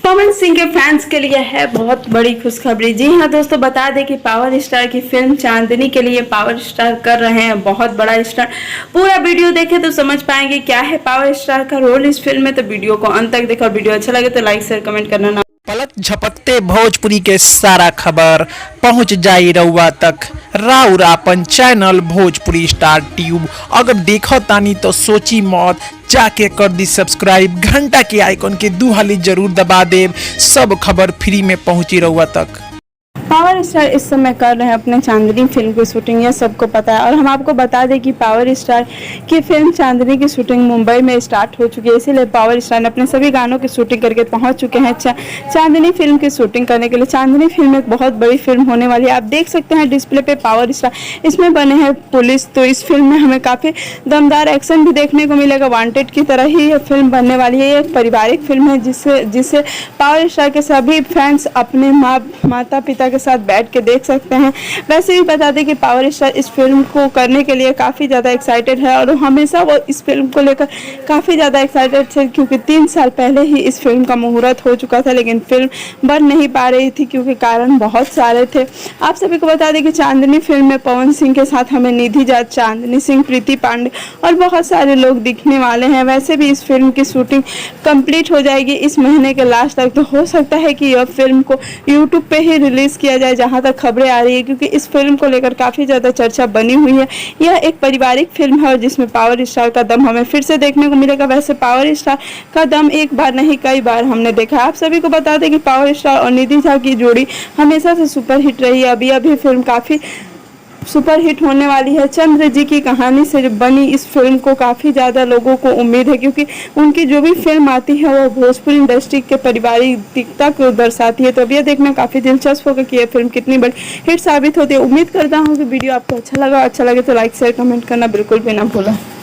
पवन सिंह के फैंस के लिए है बहुत बड़ी खुशखबरी। जी हाँ दोस्तों, बता दें कि पावर स्टार की फिल्म चांदनी के लिए पावर स्टार कर रहे हैं बहुत बड़ा स्टार। पूरा वीडियो देखें तो समझ पाएंगे क्या है पावर स्टार का रोल इस फिल्म में। तो वीडियो को अंत तक देखो। वीडियो अच्छा लगे तो लाइक शेयर कमेंट करना ना। पलक झपकते भोजपुरी के सारा खबर पहुंच जाई रउआ तक। राउर आपन चैनल भोजपुरी स्टार ट्यूब अगर देखो तानी तो सोची मौत, जाके कर दी सब्सक्राइब। घंटा के आइकन के दू हाली जरूर दबा देव। सब खबर फ्री में पहुंची रउआ तक। पावर स्टार इस समय कर रहे हैं अपने चांदनी फिल्म की शूटिंग, यह सबको पता है। और हम आपको बता दें कि पावर स्टार की फिल्म चांदनी की शूटिंग मुंबई में स्टार्ट हो चुकी है। इसीलिए पावर स्टार ने अपने सभी गानों की शूटिंग करके पहुंच चुके हैं चांदनी फिल्म की शूटिंग करने के लिए। चांदनी फिल्म एक बहुत बड़ी फिल्म होने वाली है। आप देख सकते हैं डिस्प्ले पे पावर स्टार इसमें बने हैं पुलिस। तो इस फिल्म में हमें काफ़ी दमदार एक्शन भी देखने को मिलेगा। वांटेड की तरह ही यह फिल्म बनने वाली है। ये एक पारिवारिक फिल्म है जिसे पावर स्टार के सभी फैंस अपने माता पिता के साथ बैठ के देख सकते हैं। वैसे भी बता दें कि पावर स्टार इस फिल्म को करने के लिए काफ़ी ज़्यादा एक्साइटेड है और हमेशा वो इस फिल्म को लेकर काफ़ी ज़्यादा एक्साइटेड थे, क्योंकि 3 साल पहले ही इस फिल्म का मुहूर्त हो चुका था, लेकिन फिल्म बन नहीं पा रही थी क्योंकि कारण बहुत सारे थे। आप सभी को बता दें कि चांदनी फिल्म में पवन सिंह के साथ हमें निधि जाट, चांदनी सिंह, प्रीति पांडे और बहुत सारे लोग दिखने वाले हैं। वैसे भी इस फिल्म की शूटिंग कंप्लीट हो जाएगी इस महीने के लास्ट तक। तो हो सकता है कि यह फिल्म को यूट्यूब पे ही रिलीज़ किया जाए जहां तक खबरें आ रही है, क्योंकि इस फिल्म को लेकर काफ़ी ज़्यादा चर्चा बनी हुई है। यह एक पारिवारिक फिल्म है और जिसमें पावर स्टार का दम हमें फिर से देखने को मिलेगा। वैसे पावर स्टार का दम एक बार नहीं कई बार हमने देखा। आप सभी को बता दें कि पावर स्टार और निधि झा की जोड़ी हमेशा से सुपर हिट रही है। अभी फिल्म काफ़ी सुपर हिट होने वाली है। चंद्र जी की कहानी से बनी इस फिल्म को काफ़ी ज़्यादा लोगों को उम्मीद है, क्योंकि उनकी जो भी फिल्म आती है वो भोजपुरी इंडस्ट्री के पारिवारिकता को दर्शाती है। तो अब यह देखना काफ़ी दिलचस्प होगा कि यह फिल्म कितनी बड़ी हिट साबित होती है। उम्मीद करता हूँ कि वीडियो आपको अच्छा लगा। अच्छा लगे तो लाइक शेयर कमेंट करना बिल्कुल भी ना भूलें।